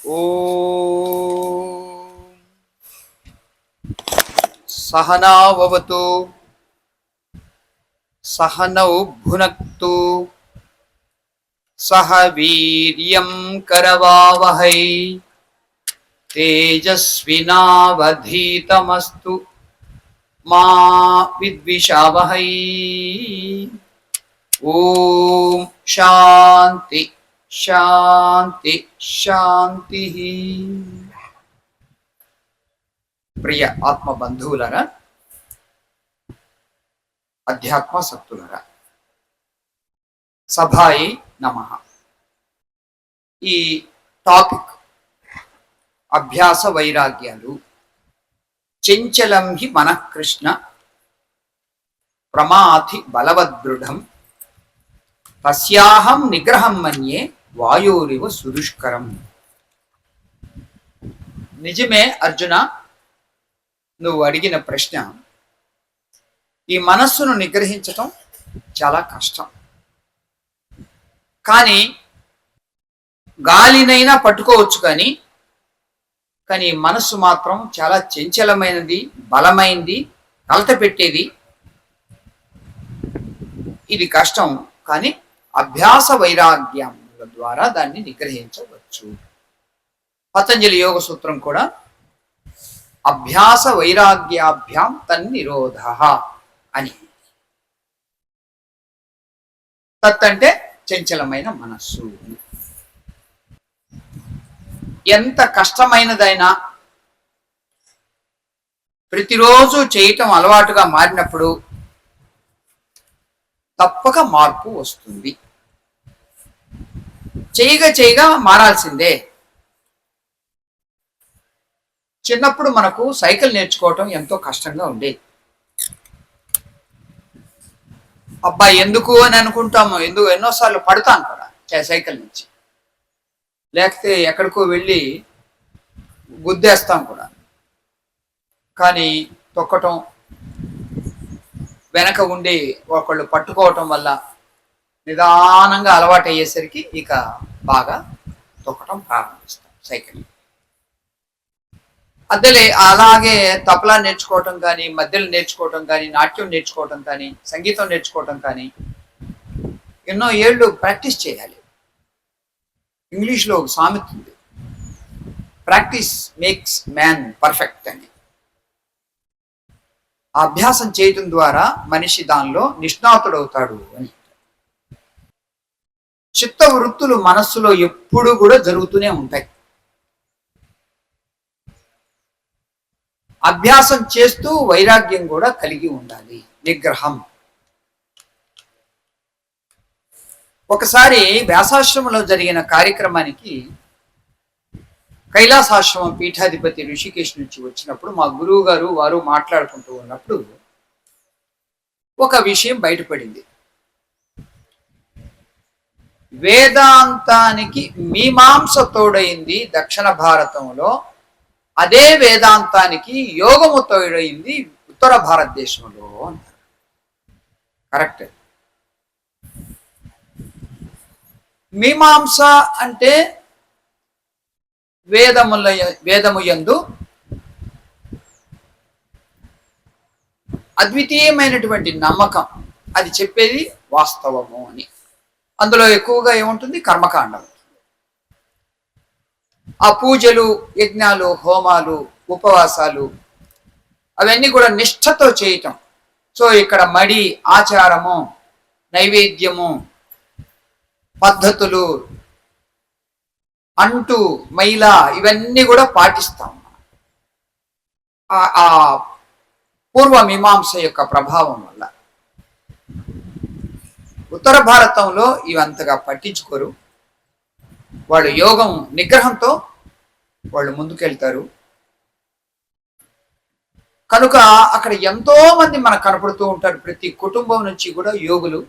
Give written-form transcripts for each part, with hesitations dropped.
ఓం సహనావవతు సహనౌ భునక్తు సహ వీర్యం కరవావహై తేజస్వినావధీతమస్తు మా విద్విషావహై. ఓం శాంతి శాంతి శాంతి. ప్రియ ఆత్మ బంధువులరా, అధ్యాత్మ శక్తులరా, సభాయి నమః. ఈ టాపిక్ అభ్యాస వైరాగ్యాలు. చెంచలం హి మనఃకృష్ణ ప్రమాథి బలవదృఢం తస్యాహం నిగ్రహం మన్యే వాయోరివ సుదుష్కరం. నిజమే అర్జున, నువ్వు అడిగిన ప్రశ్న. ఈ మనస్సును నిగ్రహించటం చాలా కష్టం. కానీ గాలినైనా పట్టుకోవచ్చు, కానీ మనస్సు మాత్రం చాలా చంచలమైనది, బలమైనది, కలత పెట్టేది. ఇది కష్టం, కానీ అభ్యాస వైరాగ్యముల ద్వారా దాన్ని నిగ్రహించవచ్చు. పతంజలి యోగ సూత్రం కూడా అభ్యాస వైరాగ్యాభ్యాం తన్నిరోధ అని. తత్ అంటే చంచలమైన మనస్సు. ఎంత కష్టమైనదైనా ప్రతిరోజు చేయటం అలవాటుగా మారినప్పుడు తప్పక మార్పు వస్తుంది. చేయగా మారాల్సిందే. చిన్నప్పుడు మనకు సైకిల్ నేర్చుకోవటం ఎంతో కష్టంగా ఉండేది. అబ్బాయి ఎందుకు అని అనుకుంటాము, ఎన్నోసార్లు పడతాను కూడా సైకిల్ నుంచి, లేకపోతే ఎక్కడికో వెళ్ళి గుద్దేస్తాం కూడా. కానీ తొక్కటం, వెనక ఉండి ఒకళ్ళు పట్టుకోవటం వల్ల నిదానంగా అలవాటు అయ్యేసరికి ఇక బాగా తొక్కటం ప్రారంభిస్తాం సైకిల్. అలాగే తబలా నేర్చుకోవటం కానీ, మధ్యలో నేర్చుకోవటం కానీ, నాట్యం నేర్చుకోవటం కానీ, సంగీతం నేర్చుకోవటం కానీ ఎన్నో ఏళ్ళు ప్రాక్టీస్ చేయాలి. ఇంగ్లీష్లో ఒక సామెత ఉంది, ప్రాక్టీస్ మేక్స్ మ్యాన్ పర్ఫెక్ట్ అని. అభ్యాసం చేయటం ద్వారా మనిషి దానిలో నిష్ణాతుడవుతాడు అని. చిత్త వృత్తులు మనస్సులో ఎప్పుడు కూడా జరుగుతూనే ఉంటాయి. అభ్యాసం చేస్తూ వైరాగ్యం కూడా కలిగి ఉండాలి, నిగ్రహం. ఒకసారి వ్యాసాశ్రమంలో జరిగిన కార్యక్రమానికి కైలాసాశ్రమం పీఠాధిపతి ఋషికేశ్ నుంచి వచ్చినప్పుడు మా గురువు గారు వారు మాట్లాడుకుంటూ ఉన్నప్పుడు ఒక విషయం బయటపడింది. వేదాంతానికి మీమాంస తోడైంది దక్షిణ భారతంలో, అదే వేదాంతానికి యోగము తోడైంది ఉత్తర భారతదేశంలో అన్నారు. కరెక్ట్. మీమాంస అంటే వేదము యందు అద్వితీయమైనటువంటి నమ్మకం, అది చెప్పేది వాస్తవము అని. అందులో ఎక్కువగా ఏముంటుంది? కర్మకాండం. ఆ పూజలు, యజ్ఞాలు, హోమాలు, ఉపవాసాలు అవన్నీ కూడా నిష్ఠతో చేయటం. సో ఇక్కడ మడి, ఆచారము, నైవేద్యము, పద్ధతులు, అంటూ మైల ఇవన్నీ కూడా పాటిస్తాం. ఆ పూర్వ మీమాంస యొక్క ప్రభావం వల్ల. ఉత్తర భారతంలో ఇవంతగా పట్టించుకోరు. వాళ్ళు యోగం, నిగ్రహంతో వాళ్ళు ముందుకెళ్తారు. కనుక అక్కడ ఎంతో మంది మనకు కనపడుతూ ఉంటారు. ప్రతి కుటుంబం నుంచి కూడా యోగులు,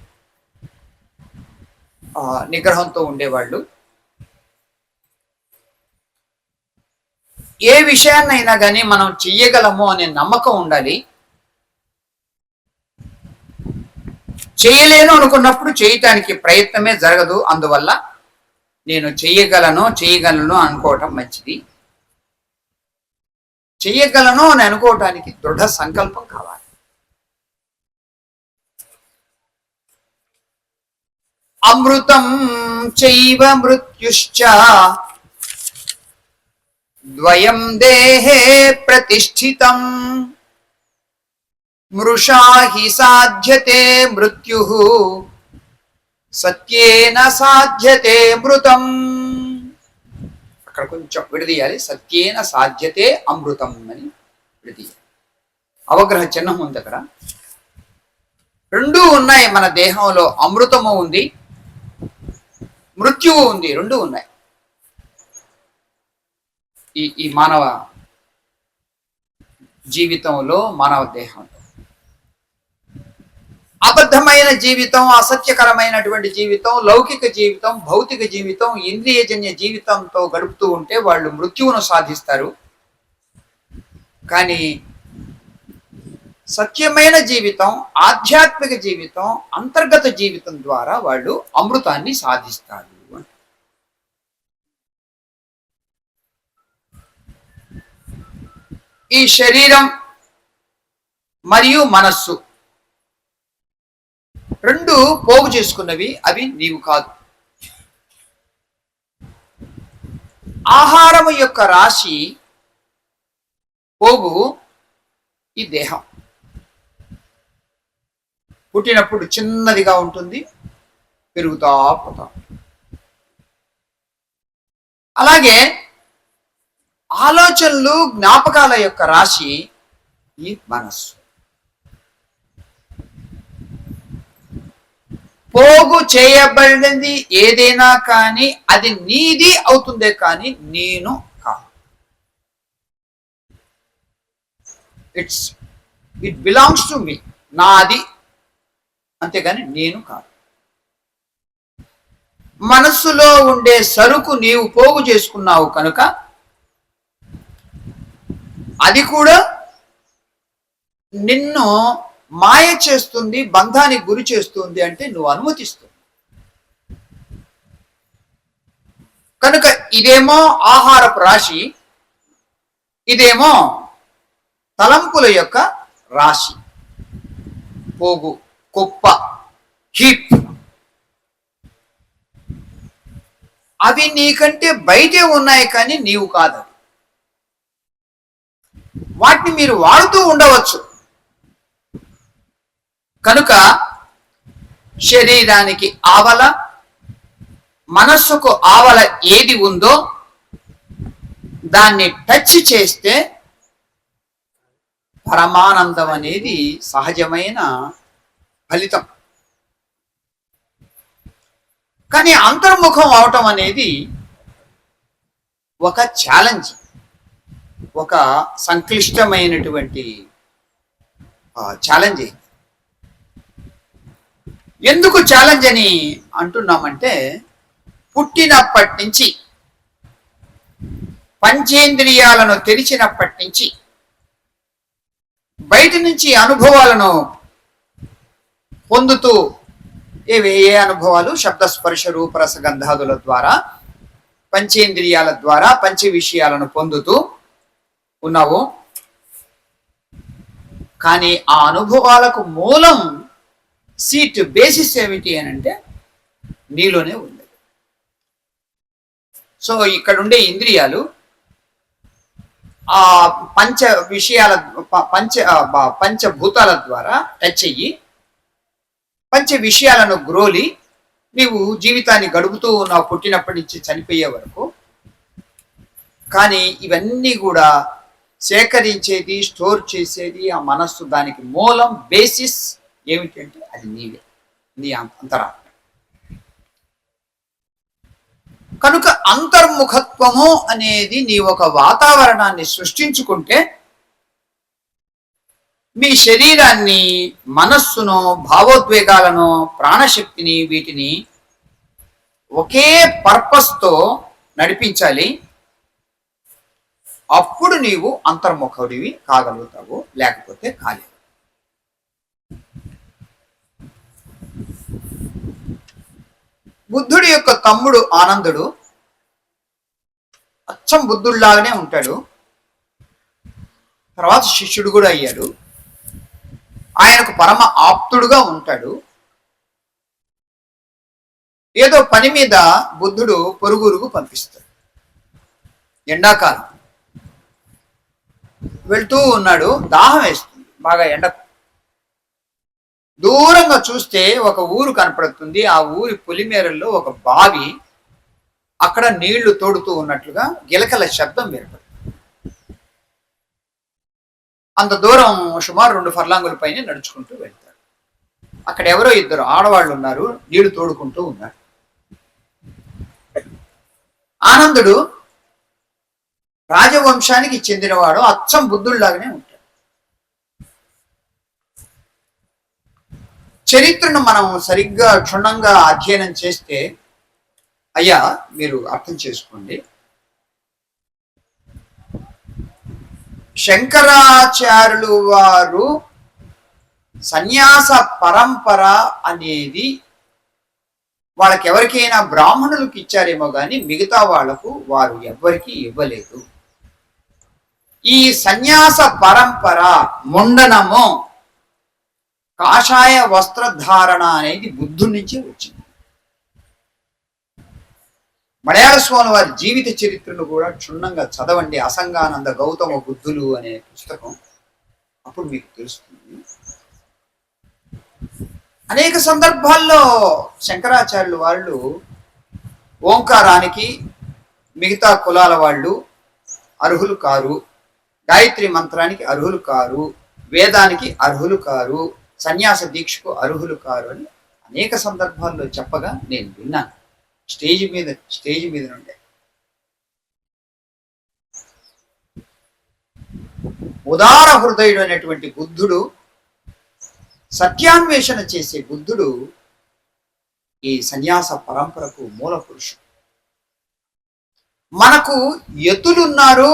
నిగ్రహంతో ఉండేవాళ్ళు. ఏ విషయాన్నైనా కానీ మనం చెయ్యగలము అనే నమ్మకం ఉండాలి. చేయలేను అనుకున్నప్పుడు చేయటానికి ప్రయత్నమే జరగదు. అందువల్ల నేను చేయగలను అనుకోవటం మంచిది. చెయ్యగలను అని అనుకోవటానికి దృఢ సంకల్పం కావాలి. అమృతం చైవ మృత్యుశ్చ ద్వయం దేహే ప్రతిష్ఠితం మృషా హి సాధ్యతే మృత్యుః సత్యేన సాధ్యతే మృతం. అక్కడ కొంచెం విడదీయాలి. సత్యేన సాధ్యతే అమృతం అని విడదీయాలి. అవగ్రహ చిహ్నం ఉంది అక్కడ. రెండూ ఉన్నాయి మన దేహంలో. అమృతము ఉంది, మృత్యువు ఉంది. రెండూ ఉన్నాయి ఈ మానవ జీవితంలో, మానవ దేహంలో. అబద్ధమైన జీవితం, అసత్యకరమైనటువంటి జీవితం, లౌకిక జీవితం, భౌతిక జీవితం, ఇంద్రియజన్య జీవితంతో గడుపుతూ ఉంటే వాళ్ళు మృత్యువును సాధిస్తారు. కానీ సత్యమైన జీవితం, ఆధ్యాత్మిక జీవితం, అంతర్గత జీవితం ద్వారా వాళ్ళు అమృతాన్ని సాధిస్తారు. ఈ శరీరం మరియు మనస్సు రెండు పోగు చేసుకున్నవి, అవి నీవు కాదు. ఆహారము యొక్క రాశి పోగు ఈ దేహం. పుట్టినప్పుడు చిన్నదిగా ఉంటుంది, పెరుగుతా పోతాం. అలాగే ఆలోచనలు, జ్ఞాపకాల యొక్క రాశి ఈ మనస్సు. పోగు చేయబడినది ఏదైనా కానీ అది నీది అవుతుందే కానీ నేను కాదు. ఇట్ బిలాంగ్స్ టు మీ, నాది, అంతేగాని నేను కాదు. మనస్సులో ఉండే సరుకు నీవు పోగు చేసుకున్నావు కనుక అది కూడా నిన్ను మాయ చేస్తుంది, బంధానికి గురి చేస్తుంది అంటే నువ్వు అనుమతిస్తుంది. కనుక ఇదేమో ఆహారపు రాశి, ఇదేమో తలంపుల యొక్క రాశి, పోగు, కుప్ప, హీప్. అవి నీకంటే బయటే ఉన్నాయి కానీ నీవు కాదు. వాటిని మీరు వాడుతూ ఉండవచ్చు. కనుక శరీరానికి ఆవల, మనస్సుకు ఆవల ఏది ఉందో దాన్ని టచ్ చేస్తే పరమానందం అనేది సహజమైన ఫలితం. కానీ అంతర్ముఖం అవటం అనేది ఒక ఛాలెంజ్, ఒక సంక్లిష్టమైనటువంటి ఛాలెంజ్. ఎందుకు ఛాలెంజ్ అని అంటున్నామంటే, పుట్టినప్పటి నుంచి, పంచేంద్రియాలను తెరిచినప్పటి నుంచి, బయట నుంచి అనుభవాలను పొందుతూ, ఏ అనుభవాలు? శబ్దస్పర్శ రూపరసగంధాదుల ద్వారా, పంచేంద్రియాల ద్వారా పంచ విషయాలను పొందుతూ ఉన్నావు. కానీ ఆ అనుభవాలకు మూలం, సీట్, బేసిస్ ఏమిటి అని అంటే నీలోనే ఉంది. సో ఇక్కడ ఉండే ఇంద్రియాలు ఆ పంచ విషయాల, పంచభూతాల ద్వారా టచ్ అయ్యి పంచ విషయాలను గ్రోలి నీవు జీవితాన్ని గడుపుతూ ఉన్నావు, పుట్టినప్పటి నుంచి చనిపోయే వరకు. కానీ ఇవన్నీ కూడా సేకరించేది, స్టోర్ చేసేది ఆ మనస్సు. దానికి మూలం, బేసిస్ ఏమిటంటే అది నీవే, నీ అంతరాత్మ. కనుక అంతర్ముఖత్వము అనేది నీ ఒక వాతావరణాన్ని సృష్టించుకుంటే మీ శరీరాన్ని, మనస్సును, భావోద్వేగాలను, ప్రాణశక్తిని, వీటిని ఒకే పర్పస్తో నడిపించాలి. అప్పుడు నీవు అంతర్ముఖుడివి కాగలుగుతావు, లేకపోతే కాలేవు. బుద్ధుడి యొక్క తమ్ముడు ఆనందుడు అచ్చం బుద్ధుడిలాగానే ఉంటాడు. తర్వాత శిష్యుడు కూడా అయ్యాడు. ఆయనకు పరమ ఆప్తుడుగా ఉంటాడు. ఏదో పని మీద బుద్ధుడు పొరుగురుకు పంపిస్తాడు. ఎండాకాలం వెళ్తూ ఉన్నాడు, దాహం వేస్తుంది బాగా ఎండకు. దూరంగా చూస్తే ఒక ఊరు కనపడుతుంది. ఆ ఊరి పొలిమేరల్లో ఒక బావి, అక్కడ నీళ్లు తోడుతూ ఉన్నట్లుగా గిలకల శబ్దం వినపడుతుంది. అంత దూరం సుమారు 2 ఫర్లాంగుల పైన నడుచుకుంటూ వెళ్తాడు. అక్కడ ఎవరో ఇద్దరు ఆడవాళ్ళు ఉన్నారు, నీళ్లు తోడుకుంటూ ఉన్నారు. ఆనందుడు రాజవంశానికి చెందినవాడు, అచ్చం బుద్ధుడిలాగానే ఉంటాడు. చరిత్రను మనం సరిగ్గా క్షుణ్ణంగా అధ్యయనం చేస్తే, అయ్యా మీరు అర్థం చేసుకోండి, శంకరాచార్యులు వారు సన్యాస పరంపర అనేది వాళ్ళకి ఎవరికైనా బ్రాహ్మణులకు ఇచ్చారేమో కానీ మిగతా వాళ్లకు వారు ఎవరికి ఇవ్వలేదు. ఈ సన్యాస పరంపర, ముండనము, కాషాయ వస్త్రధారణ అనేది బుద్ధుడి నుంచే వచ్చింది. మలయాళ స్వామి వారి జీవిత చరిత్రను కూడా క్షుణ్ణంగా చదవండి. అసంగానంద గౌతమ బుద్ధులు అనే పుస్తకం, అప్పుడు మీకు తెలుస్తుంది. అనేక సందర్భాల్లో శంకరాచార్యులు వాళ్ళు ఓంకారానికి మిగతా కులాల వాళ్ళు అర్హులు కారు, గాయత్రి మంత్రానికి అర్హులు కారు, వేదానికి అర్హులు కారు, సన్యాస దీక్షకు అర్హులు కారు అని అనేక సందర్భాల్లో చెప్పగా నేను విన్నాను. స్టేజ్ మీద నుండే. ఉదార హృదయుడు అనేటువంటి బుద్ధుడు, సత్యాన్వేషణ చేసే బుద్ధుడు ఈ సన్యాస పరంపరకు మూల పురుషుడు. మనకు యతులున్నారు,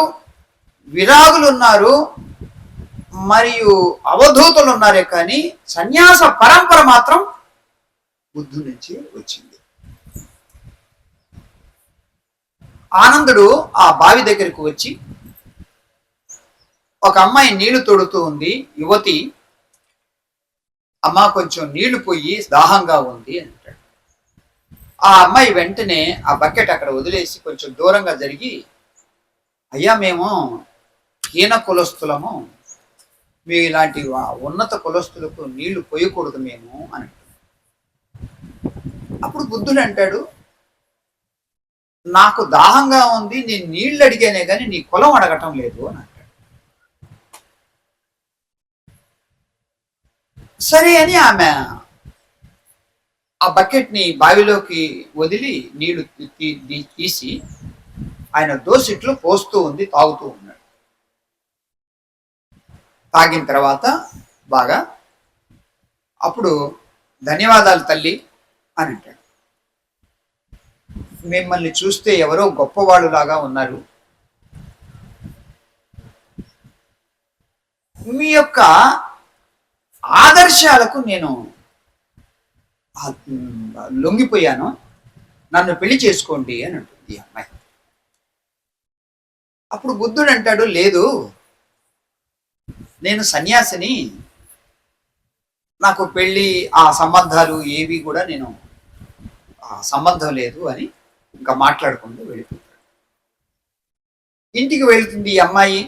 విరాగులున్నారు, మరియు అవధూతులు ఉన్నారే కానీ సన్యాస పరంపర మాత్రం బుద్ధుడి నుంచి వచ్చింది. ఆనందుడు ఆ బావి దగ్గరికి వచ్చి, ఒక అమ్మాయి నీళ్లు తోడుతూ ఉంది. యువతి, అమ్మ కొంచెం నీళ్లు పోయి, దాహంగా ఉంది అంటాడు. ఆ అమ్మాయి వెంటనే ఆ బకెట్ అక్కడ వదిలేసి కొంచెం దూరంగా జరిగి, అయ్యా మేము హీన కులస్తులము, మీ ఇలాంటి ఉన్నత కులస్తులకు నీళ్లు పోయకూడదు మేము అని. అప్పుడు బుద్ధుడు అంటాడు, నాకు దాహంగా ఉంది, నేను నీళ్లు అడిగానే కానీ నీ కులం అడగటం లేదు అని అంటాడు. సరే అని ఆమె ఆ బకెట్ని బావిలోకి వదిలి నీళ్లు తీసి ఆయన దోసిట్లో పోస్తూ ఉంది, తాగుతూ ఉన్నాడు. తాగిన తర్వాత బాగా, అప్పుడు ధన్యవాదాలు తల్లి అని అంటాడు. మిమ్మల్ని చూస్తే ఎవరో గొప్పవాళ్ళు లాగా ఉన్నారు, మీ యొక్క ఆదర్శాలకు నేను లొంగిపోయాను, నన్ను పెళ్లి చేసుకోండి అని అంటుంది అమ్మాయి. అప్పుడు బుద్ధుడు అంటాడు, లేదు నేను సన్యాసిని, నాకు పెళ్ళి ఆ సంబంధాలు ఏవి కూడా నేను సంబంధం లేదు అని ఇంకా మాట్లాడుకుంటూ వెళ్ళిపోతాడు. ఇంటికి వెళ్తుంది ఈ అమ్మాయి,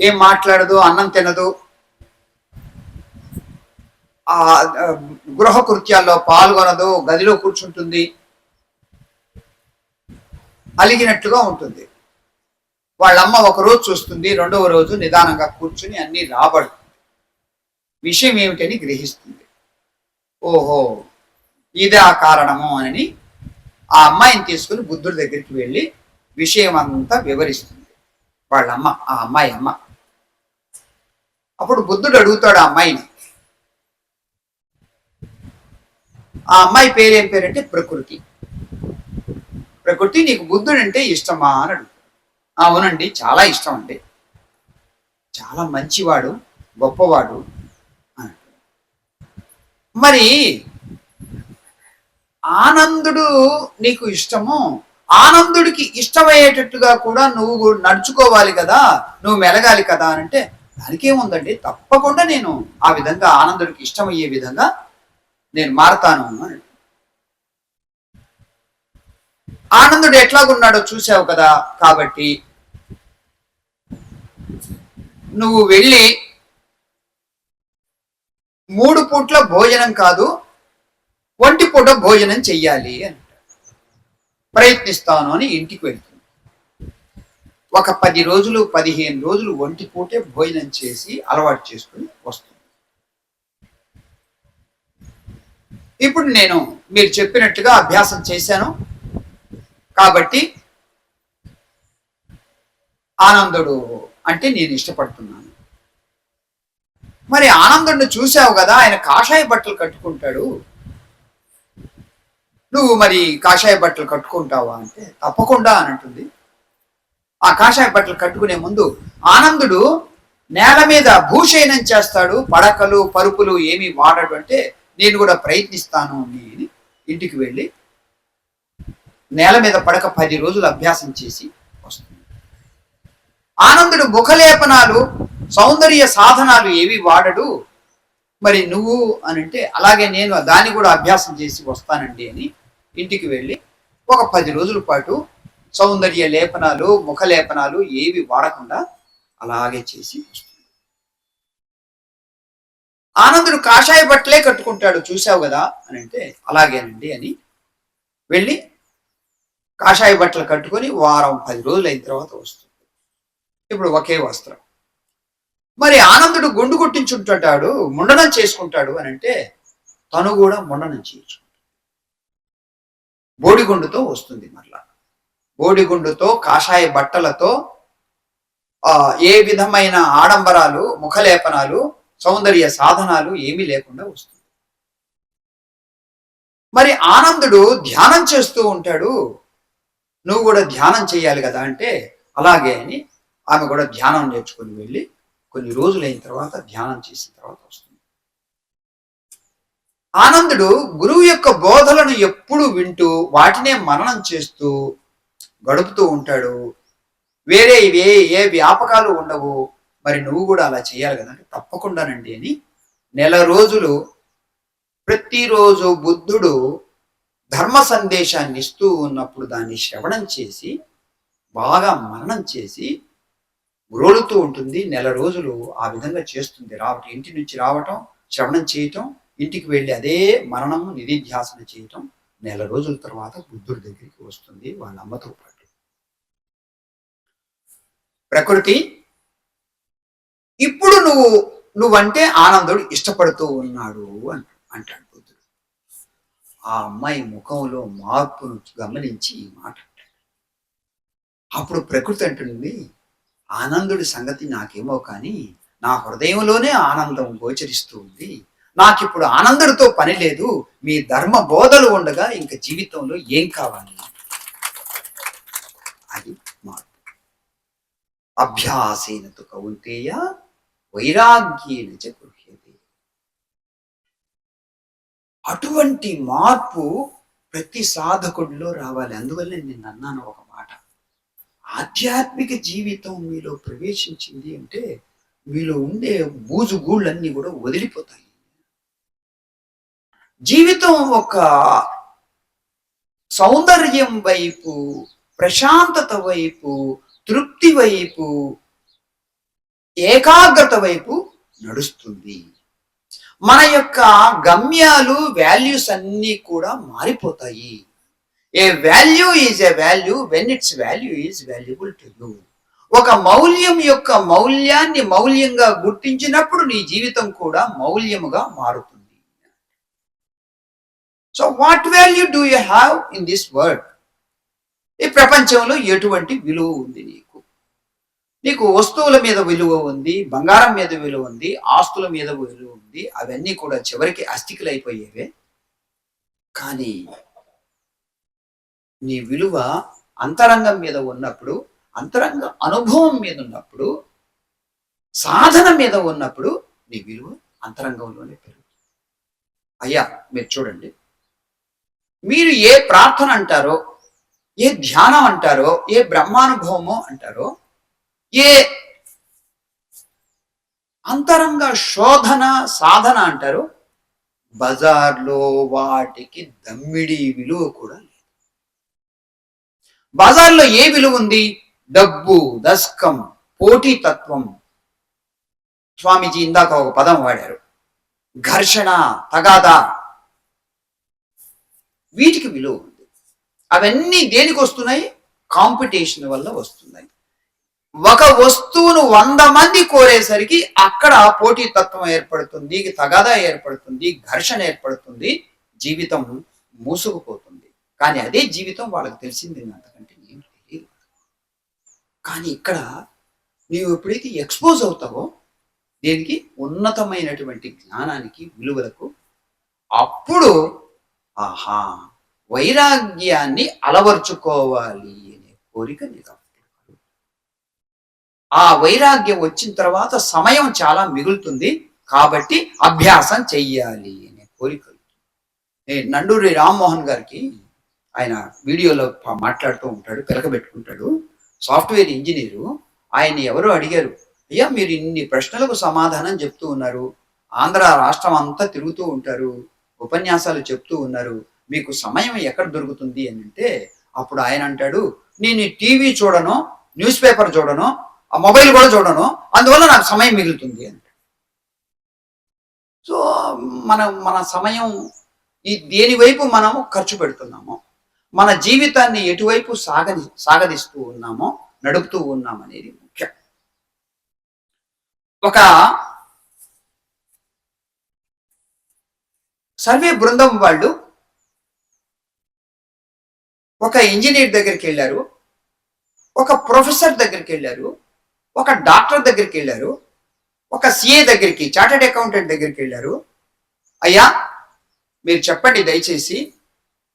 ఏం మాట్లాడదు, అన్నం తినదు, ఆ గృహ కృత్యాల్లో పాల్గొనదు, గదిలో కూర్చుంటుంది, అలిగినట్టుగా ఉంటుంది. వాళ్ళమ్మ ఒకరోజు చూస్తుంది, రెండవ రోజు నిదానంగా కూర్చుని అన్ని రాబడుతుంది, విషయం ఏమిటని గ్రహిస్తుంది. ఓహో ఇదే ఆ కారణము అని ఆ అమ్మాయిని తీసుకుని బుద్ధుడి దగ్గరికి వెళ్ళి విషయం అంతా వివరిస్తుంది వాళ్ళమ్మ, ఆ అమ్మాయి అమ్మ. అప్పుడు బుద్ధుడు అడుగుతాడు ఆ అమ్మాయిని, ఆ అమ్మాయి పేరేం పేరంటే ప్రకృతి. ప్రకృతి, నీకు బుద్ధుడు అంటే ఇష్టమా అని అడుగుతాడు. అవునండి, చాలా ఇష్టం అండి, చాలా మంచివాడు, గొప్పవాడు అని. మరి ఆనందుడు నీకు ఇష్టము, ఆనందుడికి ఇష్టమయ్యేటట్టుగా కూడా నువ్వు నడుచుకోవాలి కదా, నువ్వు మెలగాలి కదా అని అంటే దానికేముందండి, తప్పకుండా నేను ఆ విధంగా ఆనందుడికి ఇష్టమయ్యే విధంగా నేను మారతాను అని. ఆనందుడు ఎట్లాగున్నాడో చూసావు కదా, కాబట్టి నువ్వు వెళ్ళి 3 పూట్ల భోజనం కాదు, ఒంటి పూట భోజనం చెయ్యాలి అని ప్రయత్నిస్తాను అని ఇంటికి వెళ్తుంది. ఒక 10 రోజులు 15 రోజులు ఒంటి పూటే భోజనం చేసి అలవాటు చేసుకుని వస్తుంది. ఇప్పుడు నేను మీరు చెప్పినట్టుగా అభ్యాసం చేశాను కాబట్టి ఆనందుడు అంటే నేను ఇష్టపడుతున్నాను. మరి ఆనందుడిని చూసావు కదా, ఆయన కాషాయ బట్టలు కట్టుకుంటాడు, నువ్వు మరి కాషాయ బట్టలు కట్టుకుంటావా అంటే తప్పకుండా అని అంటుంది. ఆ కాషాయ బట్టలు కట్టుకునే ముందు ఆనందుడు నేల మీద భూషయనం చేస్తాడు, పడకలు పరుపులు ఏమి వాడడు. అంటే నేను కూడా ప్రయత్నిస్తాను అని ఇంటికి వెళ్ళి నేల మీద పడక 10 రోజులు అభ్యాసం చేసి వస్తుంది. ఆనందుడు ముఖలేపనాలు సౌందర్య సాధనాలు ఏవి వాడడు. మరి నువ్వు అని అంటే అలాగే నేను దాన్ని కూడా అభ్యాసం చేసి వస్తానండి అని ఇంటికి వెళ్ళి ఒక 10 రోజుల పాటు సౌందర్య లేపనాలు ముఖలేపనాలు ఏవి వాడకుండా అలాగే చేసి వస్తుంది. ఆనందుడు కాషాయ బట్టలే కట్టుకుంటాడు చూసావు కదా అని అంటే అలాగేనండి అని వెళ్ళి కాషాయ బట్టలు కట్టుకొని వారం 10 రోజులు అయిన తర్వాత వస్తుంది. ఇప్పుడు ఒకే వస్త్రం. మరి ఆనందుడు గుండు కొట్టించుంటాడు, ముండనం చేసుకుంటాడు అని అంటే తను కూడా ముండనం చేయించుకుంటాడు. బోడిగుండుతో వస్తుంది. మరలా బోడిగుండుతో కాషాయ బట్టలతో ఏ విధమైన ఆడంబరాలు ముఖలేపనాలు సౌందర్య సాధనాలు ఏమీ లేకుండా వస్తుంది. మరి ఆనందుడు ధ్యానం చేస్తూ ఉంటాడు, నువ్వు కూడా ధ్యానం చేయాలి కదా అంటే అలాగే అని ఆమె కూడా ధ్యానం నేర్చుకుని వెళ్ళి కొన్ని రోజులైన తర్వాత ధ్యానం చేసిన తర్వాత వస్తుంది. ఆనందుడు గురువు యొక్క బోధలను ఎప్పుడు వింటూ వాటినే మననం చేస్తూ గడుపుతూ ఉంటాడు. వేరే ఏ వ్యాపకాలు ఉండవు. మరి నువ్వు కూడా అలా చేయాలి కదా అంటే తప్పకుండానండి అని నెల రోజులు ప్రతిరోజు బుద్ధుడు ధర్మ సందేశాన్ని ఇస్తూ ఉన్నప్పుడు దాన్ని శ్రవణం చేసి బాగా మననం చేసి గ్రోలుతూ ఉంటుంది. నెల రోజులు ఆ విధంగా చేస్తుంది. ఇంటి నుంచి రావటం, శ్రవణం చేయటం, ఇంటికి వెళ్ళి అదే మననము నిధిధ్యాసన చేయటం. నెల రోజుల తర్వాత బుద్ధుడి దగ్గరికి వస్తుంది వాళ్ళ అమ్మతో పాటు. ప్రకృతి ఇప్పుడు నువ్వంటే ఆనందుడు ఇష్టపడుతూ ఉన్నాడు అంటాడు బుద్ధుడు. ఆ అమ్మాయి ముఖంలో మార్పును గమనించి ఈ మాట అంటాడు. అప్పుడు ప్రకృతి అంటుంది, ఆనందుడి సంగతి నాకేమో కానీ నా హృదయంలోనే ఆనందం గోచరిస్తూ ఉంది. నాకిప్పుడు ఆనందుడితో పని లేదు, మీ ధర్మ బోధలు ఉండగా ఇంక జీవితంలో ఏం కావాలి. అది మార్పు. అభ్యాసేన తు కౌంతేయ వైరాగ్యేన చ గృహ్యతే. అటువంటి మార్పు ప్రతి సాధకుడిలో రావాలి. అందువల్ల నేను అన్నాను ఒక మాట, ఆధ్యాత్మిక జీవితం మీలో ప్రవేశించింది అంటే మీలో ఉండే బూజు గూళ్ళన్నీ కూడా వదిలిపోతాయి. జీవితం ఒక సౌందర్యం వైపు, ప్రశాంతత వైపు, తృప్తి వైపు, ఏకాగ్రత వైపు నడుస్తుంది. మన యొక్క గమ్యాలు వాల్యూస్ అన్నీ కూడా మారిపోతాయి. A value is a value when it's value is valuable to you. ఒక మౌల్యం యొక్క మౌల్యాన్ని మౌల్యంగా గుర్తించినప్పుడు నీ జీవితం కూడా మౌల్యముగా మారుతుంది. So what value do you have in this world? ఈ ప్రపంచంలో ఎటువంటి విలువ ఉంది నీకు వస్తువుల మీద విలువ ఉంది, బంగారం మీద విలువ ఉంది, ఆస్తుల మీద విలువ ఉంది. అవన్నీ కూడా చివరికి అస్థికులు అయిపోయేవే. కానీ నీ విలువ అంతరంగం మీద ఉన్నప్పుడు, అంతరంగ అనుభవం మీద ఉన్నప్పుడు, సాధన మీద ఉన్నప్పుడు నీ విలువ అంతరంగంలోనే పెరుగుతుంది. అయ్యా మీరు చూడండి, మీరు ఏ ప్రార్థన అంటారో, ఏ ధ్యానం అంటారో, ఏ బ్రహ్మానుభవమో అంటారో, ఏ అంతరంగ శోధన సాధన అంటారో, బజార్లో వాటికి దమ్మిడి విలువ కూడా లేదు. బజార్లో ఏ విలువ ఉంది? డబ్బు, దస్కం, పోటీతత్వం. స్వామీజీ ఇందాక ఒక పదం వాడారు, ఘర్షణ, తగాదా. వీటికి విలువ ఉంది. అవన్నీ దేనికి వస్తున్నాయి? కాంపిటీషన్ వల్ల వస్తున్నాయి. ఒక వస్తువును 100 మంది కోరేసరికి అక్కడ పోటీతత్వం ఏర్పడుతుంది, తగాదా ఏర్పడుతుంది, ఘర్షణ ఏర్పడుతుంది, జీవితం మూసుకుపోతుంది. కానీ అదే జీవితం వాళ్ళకి తెలిసింది, అంతకంటే ఏం తెలియదు. కానీ ఇక్కడ నీవు ఎప్పుడైతే ఎక్స్పోజ్ అవుతావో దేనికి? ఉన్నతమైనటువంటి జ్ఞానానికి, విలువలకు, అప్పుడు ఆహా వైరాగ్యాన్ని అలవర్చుకోవాలి అనే కోరిక నీకు. ఆ వైరాగ్యం వచ్చిన తర్వాత సమయం చాలా మిగులుతుంది, కాబట్టి అభ్యాసం చెయ్యాలి అనే కోరిక. నండూరి రామ్మోహన్ గారికి ఆయన వీడియోలో మాట్లాడుతూ ఉంటాడు, పెరగబెట్టుకుంటాడు. Software engineer. ఆయన ఎవరో అడిగారు, అయ్యా మీరు ఇన్ని ప్రశ్నలకు సమాధానం చెప్తూ ఉన్నారు, ఆంధ్ర రాష్ట్రం అంతా తిరుగుతూ ఉంటారు, ఉపన్యాసాలు చెప్తూ ఉన్నారు, మీకు సమయం ఎక్కడ దొరుకుతుంది అని అంటే, అప్పుడు ఆయన అంటాడు, నేను టీవీ చూడను, న్యూస్ పేపర్ చూడను, ఆ మొబైల్ కూడా చూడను, అందువల్ల నాకు సమయం మిగులుతుంది అంట. సో మన సమయం దేని వైపు మనం ఖర్చు పెడుతున్నామో, మన జీవితాన్ని ఎటువైపు సాగదిస్తూ ఉన్నామో, నడుపుతూ ఉన్నాం అనేది ముఖ్యం. ఒక సర్వే బృందం వాళ్ళు ఒక ఇంజనీర్ దగ్గరికి వెళ్ళారు, ఒక ప్రొఫెసర్ దగ్గరికి వెళ్ళారు, ఒక డాక్టర్ దగ్గరికి వెళ్ళారు, ఒక సిఏ దగ్గరికి, చార్టెడ్ అకౌంటెంట్ దగ్గరికి వెళ్ళారు. అయ్యా మీరు చెప్పండి దయచేసి,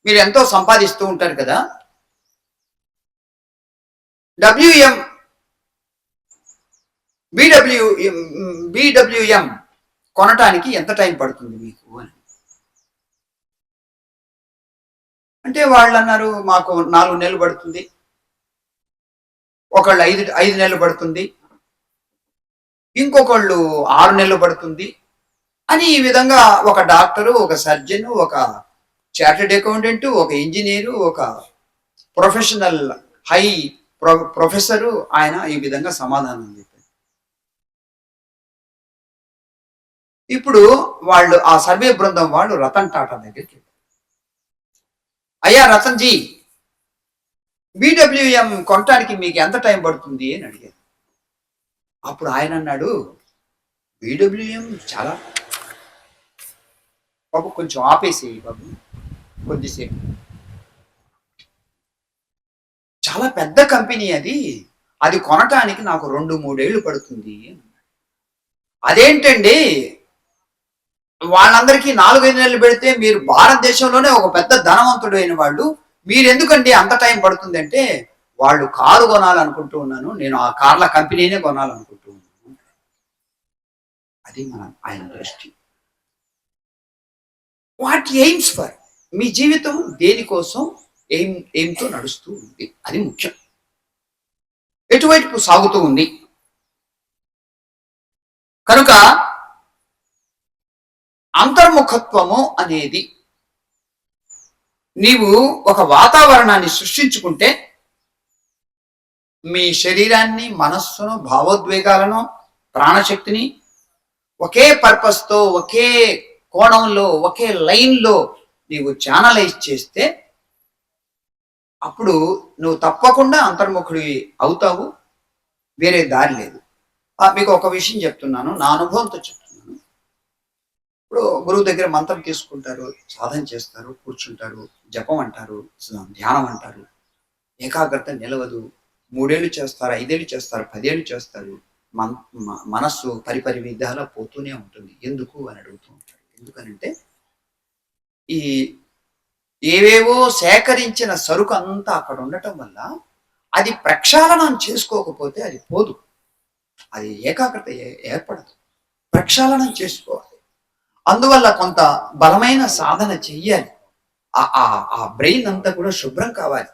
మీరు ఎంతో సంపాదిస్తూ ఉంటారు కదా, బిడబ్ల్యూఎం కొనటానికి ఎంత టైం పడుతుంది మీకు అని అంటే, వాళ్ళు అన్నారు మాకు 4 నెలలు పడుతుంది, ఒకళ్ళు 5 నెలలు పడుతుంది, ఇంకొకళ్ళు 6 నెలలు పడుతుంది అని. ఈ విధంగా ఒక డాక్టరు, ఒక సర్జన్, ఒక చార్టెడ్ అకౌంటెంట్, ఒక ఇంజనీరు, ఒక ప్రొఫెషనల్ హై ప్రొఫెసరు, ఆయన ఈ విధంగా సమాధానం చెప్పారు. ఇప్పుడు వాళ్ళు ఆ సర్వే బృందం వాళ్ళు రతన్ టాటా దగ్గరికి, అయ్యా రతన్ జీ, బిడబ్ల్యూఎం కొనటానికి మీకు ఎంత టైం పడుతుంది అని అడిగారు. అప్పుడు ఆయన అన్నాడు, బిడబ్ల్యూఎం చాలా, బాబు కొంచెం ఆపేసేయి బాబు కొద్దిసేపు, చాలా పెద్ద కంపెనీ అది కొనటానికి నాకు 2-3 ఏళ్ళు పడుతుంది. అదేంటండి, వాళ్ళందరికీ 4-5 నెలలు పెడితే మీరు భారతదేశంలోనే ఒక పెద్ద ధనవంతుడు అయిన వాళ్ళు, మీరు ఎందుకండి అంత టైం పడుతుంది అంటే, వాళ్ళు కారు కొనాలనుకుంటూ ఉన్నాను, నేను ఆ కార్ల కంపెనీనే కొనాలనుకుంటూ ఉన్నాను. అది ఆయన దృష్టి. వాట్ ఎయిమ్స్ ఫర్, మీ జీవితం దేనికోసం ఎయిమ్తో నడుస్తూ ఉంది, అది ముఖ్యం. ఎటువైపు సాగుతూ ఉంది. కనుక అంతర్ముఖత్వము అనేది, నీవు ఒక వాతావరణాన్ని సృష్టించుకుంటే మీ శరీరాన్ని, మనస్సును, భావోద్వేగాలను, ప్రాణశక్తిని ఒకే పర్పస్తో, ఒకే కోణంలో, ఒకే లైన్లో నీవు ఛానలైజ్ చేస్తే అప్పుడు నువ్వు తప్పకుండా అంతర్ముఖుడి అవుతావు, వేరే దారి లేదు. మీకు ఒక విషయం చెప్తున్నాను, నా అనుభవంతో చెప్తున్నాను. ఇప్పుడు గురువు దగ్గర మంత్రం తీసుకుంటారు, సాధన చేస్తారు, కూర్చుంటారు, జపం అంటారు, ధ్యానం అంటారు, ఏకాగ్రత నిలవదు. 3 ఏళ్ళు చేస్తారు, 5 ఏళ్ళు చేస్తారు, 10 ఏళ్ళు చేస్తారు, మనస్సు పరిపరి విధాలా పోతూనే ఉంటుంది. ఎందుకు అని అడుగుతూ ఉంటారు. ఎందుకనంటే ఈ ఏవేవో సేకరించిన సరుకు అంతా అక్కడ ఉండటం వల్ల అది ప్రక్షాళనం చేసుకోకపోతే అది పోదు, అది ఏకాగ్రత ఏర్పడదు. ప్రక్షాళనం చేసుకోవాలి. అందువల్ల కొంత బలమైన సాధన చెయ్యాలి. ఆ బ్రెయిన్ అంతా కూడా శుభ్రం కావాలి.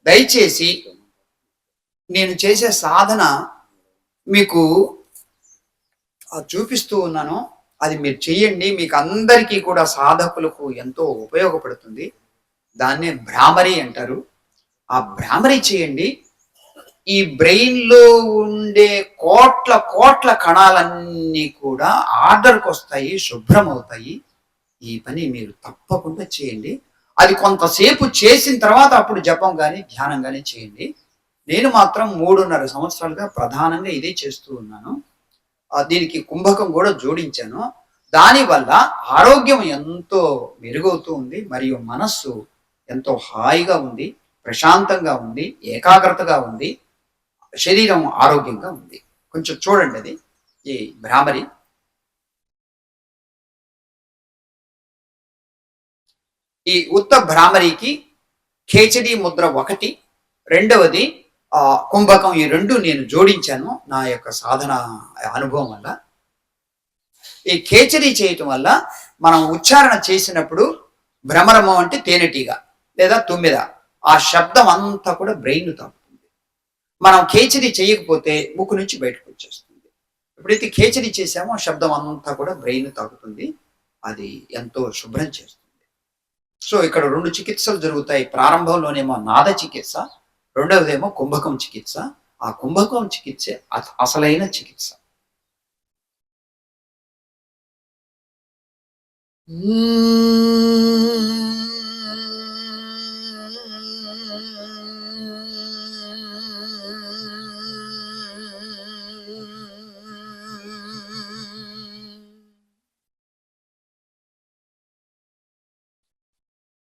దయచేసి నేను చేసే సాధన మీకు చూపిస్తూ ఉన్నాను. అది మీరు చెయ్యండి. మీకు అందరికీ కూడా సాధకులకు ఎంతో ఉపయోగపడుతుంది. దాన్నే భ్రామరి అంటారు. ఆ భ్రామరి చేయండి. ఈ బ్రెయిన్‌లో ఉండే కోట్ల కోట్ల కణాలన్నీ కూడా ఆర్డర్‌కి వస్తాయి, శుభ్రమవుతాయి. ఈ పని మీరు తప్పకుండా చేయండి. అది కొంతసేపు చేసిన తర్వాత అప్పుడు జపం గాని, ధ్యానం గాని చేయండి. నేను మాత్రం 3.5 సంవత్సరాలుగా ప్రధానంగా ఇదే చేస్తూ ఉన్నాను. దీనికి కుంభకం కూడా జోడించాను. దానివల్ల ఆరోగ్యం ఎంతో మెరుగవుతూ ఉంది. మరియు మనస్సు ఎంతో హాయిగా ఉంది, ప్రశాంతంగా ఉంది, ఏకాగ్రతగా ఉంది, శరీరం ఆరోగ్యంగా ఉంది. కొంచెం చూడండి అది ఈ భ్రామరి. ఈ ఉత్త భ్రామరికి ఖేచడి ముద్ర 1, రెండవది కుంభకం, ఈ 2 నేను జోడించాను నా యొక్క సాధన అనుభవం వల్ల. ఈ ఖేచడి చేయటం వల్ల మనం ఉచ్చారణ చేసినప్పుడు భ్రమరము అంటే తేనెటీగ లేదా తుమ్మెద, ఆ శబ్దం అంతా కూడా బ్రెయిన్ తాకుతుంది. మనం ఖేచడి చేయకపోతే ముక్కు నుంచి బయటకు వచ్చేస్తుంది. ఎప్పుడైతే ఖేచడి చేసామో ఆ శబ్దం అంతా కూడా బ్రెయిన్ తాకుతుంది. అది ఎంతో శుభ్రం చేస్తుంది. సో ఇక్కడ 2 చికిత్సలు జరుగుతాయి. ప్రారంభంలోనేమో నాద చికిత్స, రెండవదేమో కుంభకం చికిత్స. ఆ కుంభకం చికిత్స అసలైన చికిత్స.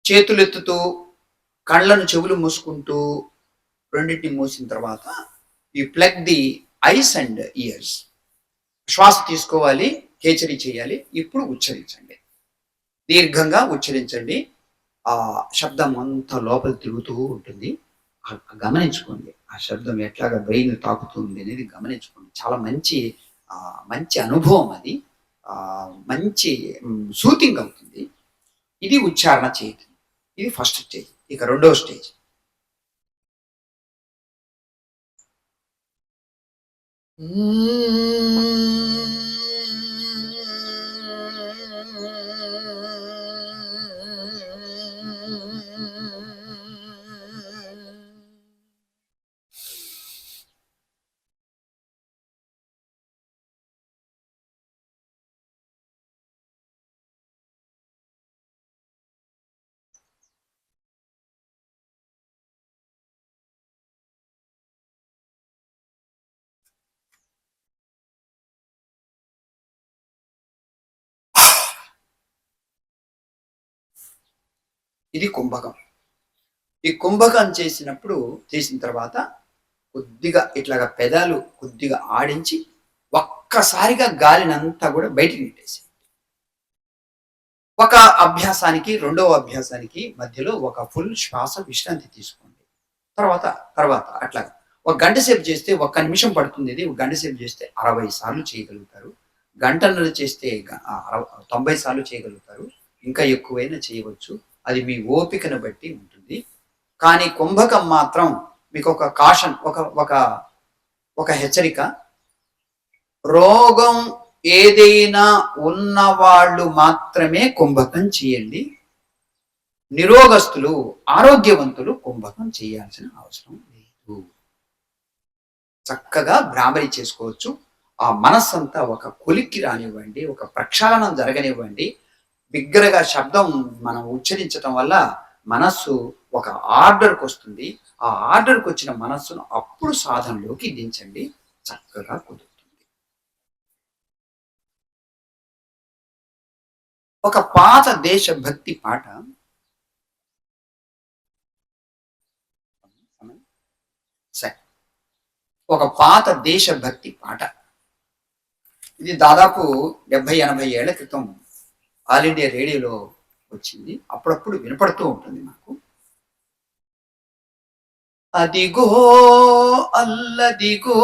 చేతులెత్తుతూ కళ్ళను చెవులు మూసుకుంటూ రెండింటిని మూసిన తర్వాత you plug the ice and years. శ్వాస తీసుకోవాలి, కేచరి చేయాలి. ఇప్పుడు ఉచ్చరించండి, దీర్ఘంగా ఉచ్చరించండి. ఆ శబ్దం అంతా లోపల తిరుగుతూ ఉంటుంది. గమనించుకోండి ఆ శబ్దం ఎట్లాగా బ్రెయిన్ తాకుతుంది అనేది గమనించుకోండి. చాలా మంచి మంచి అనుభవం అది. మంచి సూతింగ్ అవుతుంది. ఇది ఉచ్చారణ చేయటం. ఇది ఫస్ట్ స్టేజ్. ఇక రెండవ స్టేజ్. ఇది కుంభకం. ఈ కుంభకం చేసిన తర్వాత కొద్దిగా ఇట్లాగా పెదాలు కొద్దిగా ఆడించి ఒక్కసారిగా గాలినంతా కూడా బయటికి నెట్టేసి, ఒక అభ్యాసానికి రెండవ అభ్యాసానికి మధ్యలో ఒక ఫుల్ శ్వాస విశ్రాంతి తీసుకోండి. తర్వాత అట్లాగా ఒక గంట సేపు చేస్తే 1 నిమిషం పడుతుంది. ఇది ఒక గంట సేపు చేస్తే 60 సార్లు చేయగలుగుతారు. గంటన్నర చేస్తే 90 సార్లు చేయగలుగుతారు. ఇంకా ఎక్కువైనా చేయవచ్చు. అది మీ ఓపికను బట్టి ఉంటుంది. కానీ కుంభకం మాత్రం మీకు ఒక కాషన్, ఒక హెచ్చరిక. రోగం ఏదైనా ఉన్నవాళ్ళు మాత్రమే కుంభకం చేయండి. నిరోగస్తులు, ఆరోగ్యవంతులు కుంభకం చేయాల్సిన అవసరం లేదు. చక్కగా భ్రామరి చేసుకోవచ్చు. ఆ మనస్సంతా ఒక కొలిక్కి రానివ్వండి, ఒక ప్రక్షాళనం జరగనివ్వండి. బిగ్గరగా శబ్దం మనం ఉచ్చరించటం వల్ల మనస్సు ఒక ఆర్డర్కి వస్తుంది. ఆ ఆర్డర్కి వచ్చిన మనస్సును అప్పుడు సాధనలోకి దించండి. చక్కగా కుదురుతుంది. ఒక పాత దేశభక్తి పాట, ఒక పాత దేశభక్తి పాట. ఇది దాదాపు 70-80 ఏళ్ల క్రితం ఆల్ ఇండియా రేడియోలో వచ్చింది. అప్పుడప్పుడు వినపడుతూ ఉంటుంది నాకు. అదిగో అల్లదిగో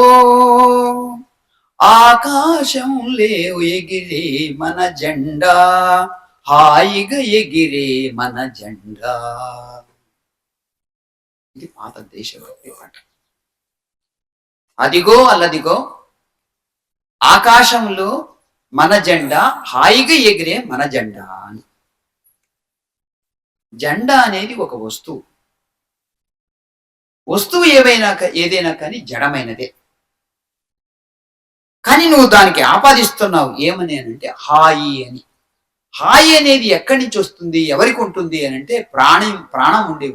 ఆకాశం లేవు ఎగిరే మన జెండా, హాయిగా ఎగిరే మన జెండా. ఇది పాత దేశభక్తి పాట. అదిగో అల్లదిగో ఆకాశంలో మన జెండా, హాయిగా ఎగిరే మన జెండా అని. జెండా అనేది ఒక వస్తువు. వస్తువు ఏదైనా కానీ జడమైనదే. కానీ నువ్వు దానికి ఆపాదిస్తున్నావు ఏమని అంటే హాయి అని. హాయి అనేది ఎక్కడి నుంచి వస్తుంది, ఎవరికి ఉంటుంది అని అంటే ప్రాణం ఉండే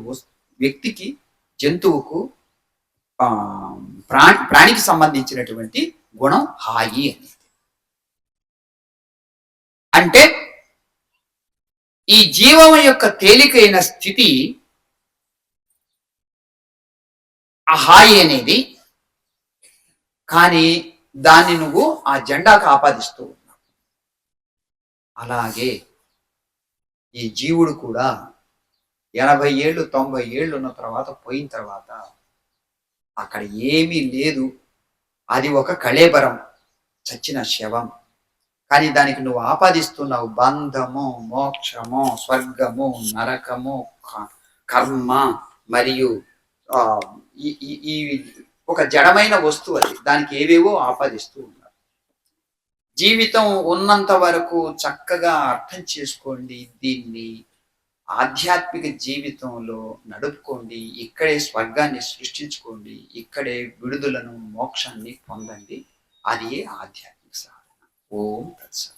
వ్యక్తికి, జంతువుకు, ప్రాణికి సంబంధించినటువంటి గుణం హాయి అనేది. అంటే ఈ జీవం యొక్క తేలికైన స్థితి ఆ హాయి అనేది. కానీ దాన్ని నువ్వు ఆ జెండాకు ఆపాదిస్తూ ఉన్నావు. అలాగే ఈ జీవుడు కూడా 80 ఏళ్ళు 90 ఏళ్ళు ఉన్న తర్వాత పోయిన తర్వాత అక్కడ ఏమీ లేదు, అది ఒక కళేబరం, చచ్చిన శవం. కానీ దానికి నువ్వు ఆపాదిస్తున్నావు బంధము, మోక్షము, స్వర్గము, నరకము, కర్మ మరియు ఈ ఒక జడమైన వస్తువు. అది దానికి ఏవేవో ఆపాదిస్తూ ఉన్నారు. జీవితం ఉన్నంత వరకు చక్కగా అర్థం చేసుకోండి, దీన్ని ఆధ్యాత్మిక జీవితంలో నడుపుకోండి. ఇక్కడే స్వర్గాన్ని సృష్టించుకోండి, ఇక్కడే విడుదలను, మోక్షాన్ని పొందండి. అది ఆధ్యాత్మిక సాధన. ఓం తత్సత్.